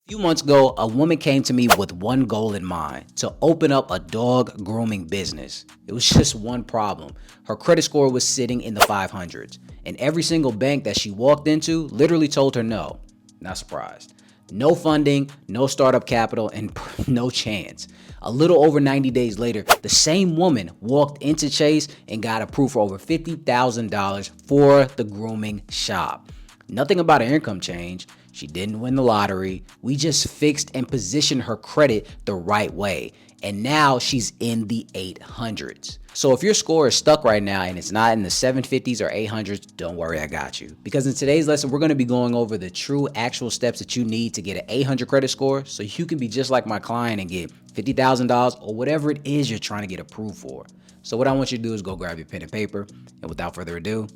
A few months ago, a woman came to me with one goal in mind: to open up a dog grooming business. It was just one problem. Her credit score was sitting in the 500s, and every single bank that she walked into literally told her no. Not surprised. No funding, no startup capital, and no chance. A little over 90 days later, the same woman walked into Chase and got approved for over $50,000 for the grooming shop. Nothing about her income changed. She didn't win the lottery. We just fixed and positioned her credit the right way. And now she's in the 800s. So if your score is stuck right now and it's not in the 750s or 800s, don't worry, I got you. Because in today's lesson, we're going to be going over the true actual steps that you need to get an 800 credit score so you can be just like my client and get $50,000 or whatever it is you're trying to get approved for. So what I want you to do is go grab your pen and paper. And without further ado,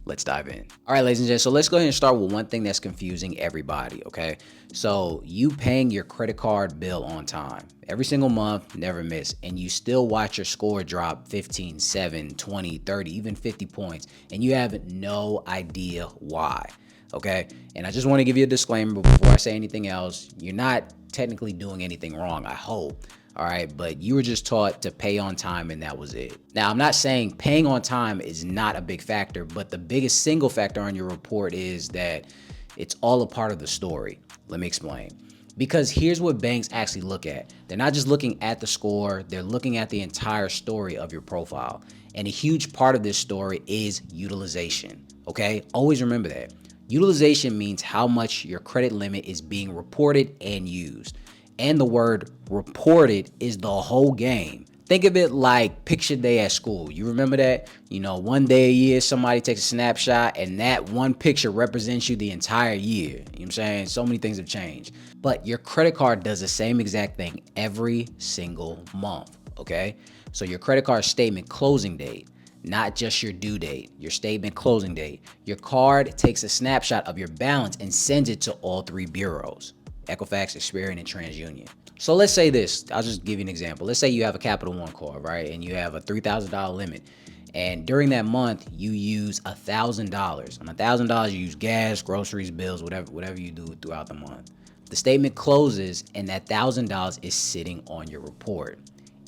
let's dive in. All right, ladies and gents, so let's go ahead and start with one thing that's confusing everybody, okay? So you paying your credit card bill on time every single month, never miss, and you still watch your score drop 15, 7, 20, 30, even 50 points, and you have no idea why, okay? And I just want to give you a disclaimer before I say anything else. You're not technically doing anything wrong, I hope. All right, but you were just taught to pay on time and that was it. Now, I'm not saying paying on time is not a big factor, but the biggest single factor on your report is that it's all a part of the story. Let me explain. Because here's what banks actually look at. They're not just looking at the score, they're looking at the entire story of your profile. And a huge part of this story is utilization, okay? Always remember that. Utilization means how much your credit limit is being reported and used. And the word reported is the whole game. Think of it like picture day at school. You remember that? You know, one day a year, somebody takes a snapshot and that one picture represents you the entire year. You know what I'm saying? So many things have changed. But your credit card does the same exact thing every single month, okay? So your credit card statement closing date, not just your due date, your statement closing date. Your card takes a snapshot of your balance and sends it to all three bureaus: Equifax, Experian, and TransUnion. So let's say this, I'll just give you an example. Let's say you have a Capital One card, right? And you have a $3,000 limit. And during that month, you use $1,000. On $1,000, you use gas, groceries, bills, whatever you do throughout the month. The statement closes and that $1,000 is sitting on your report.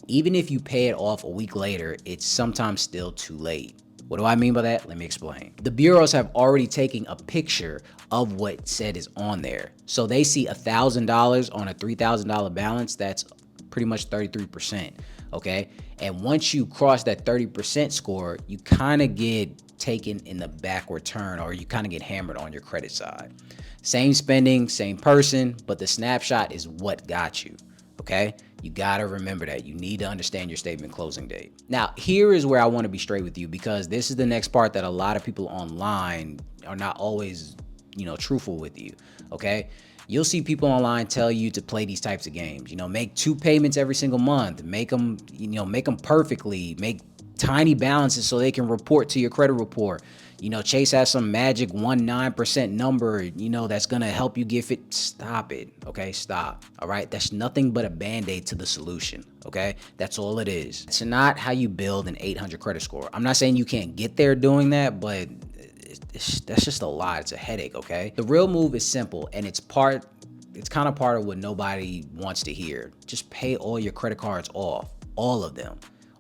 Even if you pay it off a week later, it's sometimes still too late. What do I mean by that? Let me explain. The bureaus have already taken a picture of what said is on there. So they see $1,000 on a $3,000 balance. That's pretty much 33%, okay? And once you cross that 30% score, you kind of get taken in the backward turn, or you kind of get hammered on your credit side. Same spending, same person, but the snapshot is what got you, okay? You gotta remember that. You need to understand your statement closing date. Now, here is where I want to be straight with you, because this is the next part that a lot of people online are not always, truthful with you, okay? You'll see people online tell you to play these types of games. Make 2 payments every single month. Make them, make them perfectly. Make tiny balances so they can report to your credit report. Chase has some magic 19% number, that's going to help you get fit. Stop it. Okay. Stop. All right. That's nothing but a band-aid to the solution. Okay. That's all it is. It's not how you build an 800 credit score. I'm not saying you can't get there doing that, but that's just a lot. It's a headache. Okay. The real move is simple, and it's kind of part of what nobody wants to hear. Just pay all your credit cards off, all of them.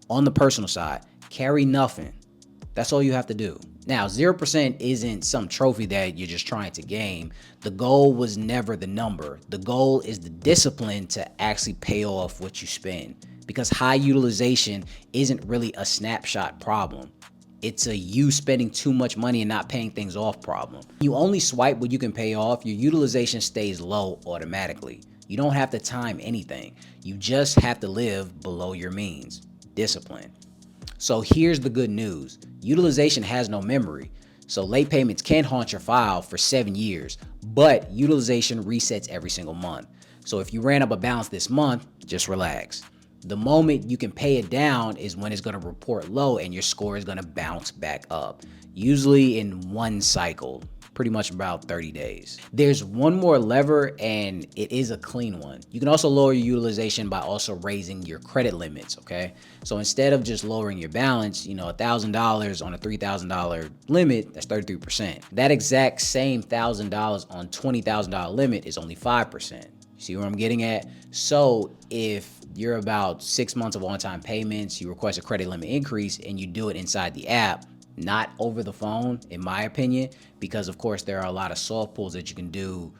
On the personal side, carry nothing. That's all you have to do. Now, 0% isn't some trophy that you're just trying to gain. The goal was never the number. The goal is the discipline to actually pay off what you spend, because high utilization isn't really a snapshot problem. It's a you spending too much money and not paying things off problem. You only swipe what you can pay off, your utilization stays low automatically. You don't have to time anything. You just have to live below your means. Discipline. So here's the good news. Utilization has no memory. So late payments can haunt your file for 7 years, but utilization resets every single month. So if you ran up a balance this month, just relax. The moment you can pay it down is when it's going to report low and your score is going to bounce back up, usually in one cycle, pretty much about 30 days. There's one more lever, and it is a clean one. You can also lower your utilization by also raising your credit limits, okay? So instead of just lowering your balance, $1,000 on a $3,000 limit, that's 33%. That exact same $1,000 on $20,000 limit is only 5%. See where I'm getting at? So if you're about 6 months of on-time payments, you request a credit limit increase and you do it inside the app, not over the phone, in my opinion, because of course there are a lot of soft pulls that you can do,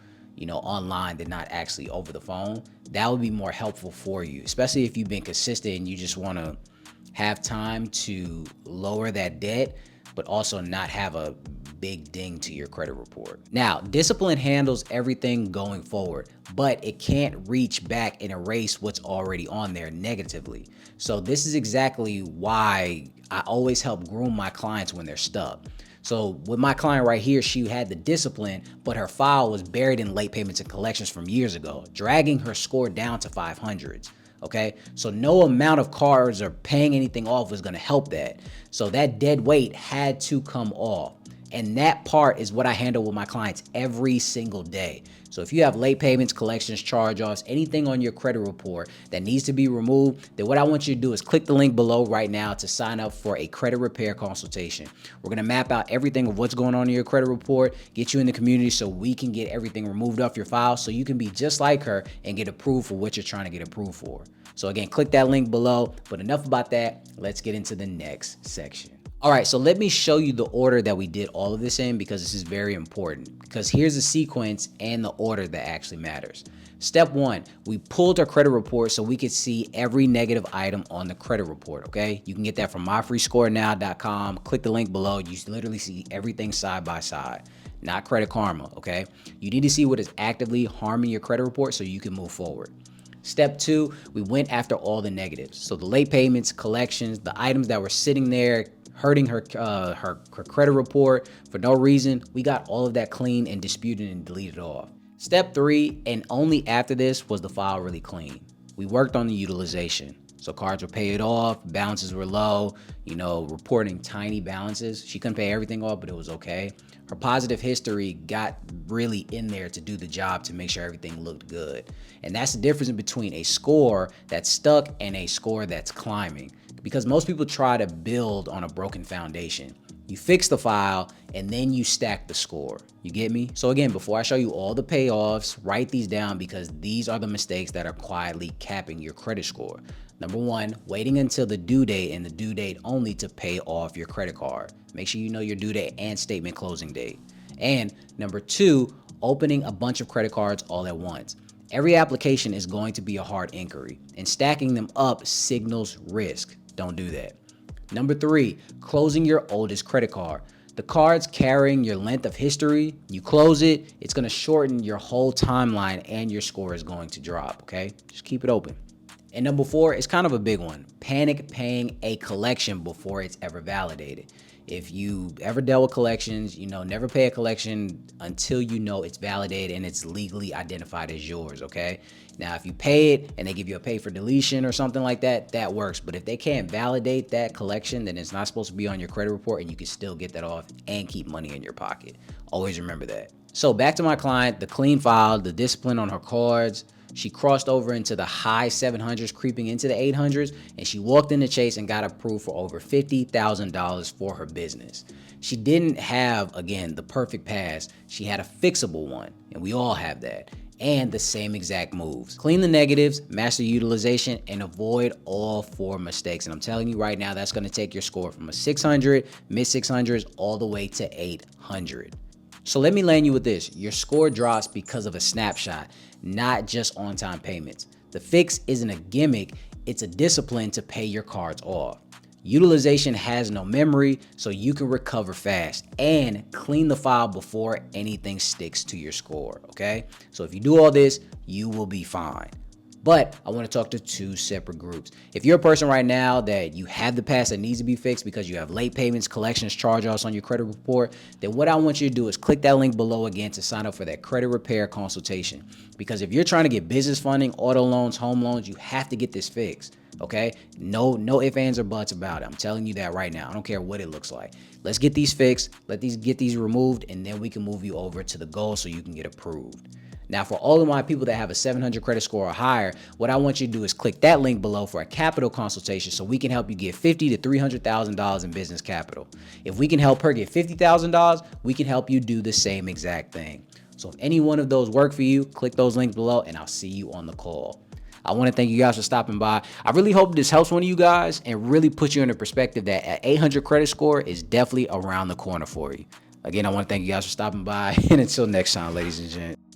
online that not actually over the phone. That would be more helpful for you, especially if you've been consistent and you just want to have time to lower that debt, but also not have a big ding to your credit report. Now, discipline handles everything going forward, but it can't reach back and erase what's already on there negatively. So this is exactly why I always help groom my clients when they're stuck. So with my client right here, she had the discipline, but her file was buried in late payments and collections from years ago, dragging her score down to 500s. Okay, so no amount of cards or paying anything off was going to help that. So that dead weight had to come off. And that part is what I handle with my clients every single day. So if you have late payments, collections, charge-offs, anything on your credit report that needs to be removed, then what I want you to do is click the link below right now to sign up for a credit repair consultation. We're going to map out everything of what's going on in your credit report, get you in the community so we can get everything removed off your file so you can be just like her and get approved for what you're trying to get approved for. So again, click that link below. But enough about that. Let's get into the next section. All right, so let me show you the order that we did all of this in, because this is very important, because here's the sequence and the order that actually matters. Step one, we pulled our credit report so we could see every negative item on the credit report, okay? You can get that from MyFreeScoreNow.com. Click the link below. You literally see everything side by side, not Credit Karma, okay? You need to see what is actively harming your credit report so you can move forward. Step two, we went after all the negatives. So the late payments, collections, the items that were sitting there hurting her credit report for no reason, we got all of that clean and disputed and deleted off. Step three, and only after this was the file really clean. We worked on the utilization. So cards were paid off, balances were low, reporting tiny balances. She couldn't pay everything off, but it was okay. Her positive history got really in there to do the job to make sure everything looked good. And that's the difference between a score that's stuck and a score that's climbing. Because most people try to build on a broken foundation. You fix the file and then you stack the score. You get me? So again, before I show you all the payoffs, write these down because these are the mistakes that are quietly capping your credit score. Number one, waiting until the due date and the due date only to pay off your credit card. Make sure you know your due date and statement closing date. And number two, opening a bunch of credit cards all at once. Every application is going to be a hard inquiry, and stacking them up signals risk. Don't do that. Number three, closing your oldest credit card. The cards carrying your length of history, you close it, it's going to shorten your whole timeline and your score is going to drop, okay? Just keep it open. And number four is kind of a big one. Panic paying a collection before it's ever validated. If you ever dealt with collections, never pay a collection until you know it's validated and it's legally identified as yours, okay? Now, if you pay it and they give you a pay for deletion or something like that, that works. But if they can't validate that collection, then it's not supposed to be on your credit report and you can still get that off and keep money in your pocket. Always remember that. So back to my client, the clean file, the discipline on her cards. She crossed over into the high 700s, creeping into the 800s, and she walked in the Chase and got approved for over $50,000 for her business. She didn't have, again, the perfect pass. She had a fixable one, and we all have that, and the same exact moves. Clean the negatives, master utilization, and avoid all four mistakes. And I'm telling you right now, that's going to take your score from a 600, mid 600s, all the way to 800. So let me land you with this. Your score drops because of a snapshot, not just on-time payments. The fix isn't a gimmick, it's a discipline to pay your cards off. Utilization has no memory, so you can recover fast and clean the file before anything sticks to your score, okay? So if you do all this, you will be fine. But I want to talk to two separate groups. If you're a person right now that you have the past that needs to be fixed because you have late payments, collections, charge-offs on your credit report, then what I want you to do is click that link below again to sign up for that credit repair consultation. Because if you're trying to get business funding, auto loans, home loans, you have to get this fixed. Okay? No ifs, ands, or buts about it. I'm telling you that right now. I don't care what it looks like. Let's get these fixed. Get these removed, and then we can move you over to the goal so you can get approved. Now, for all of my people that have a 700 credit score or higher, what I want you to do is click that link below for a capital consultation so we can help you get $50,000 to $300,000 in business capital. If we can help her get $50,000, we can help you do the same exact thing. So if any one of those work for you, click those links below and I'll see you on the call. I want to thank you guys for stopping by. I really hope this helps one of you guys and really puts you in a perspective that an 800 credit score is definitely around the corner for you. Again, I want to thank you guys for stopping by, and until next time, ladies and gents.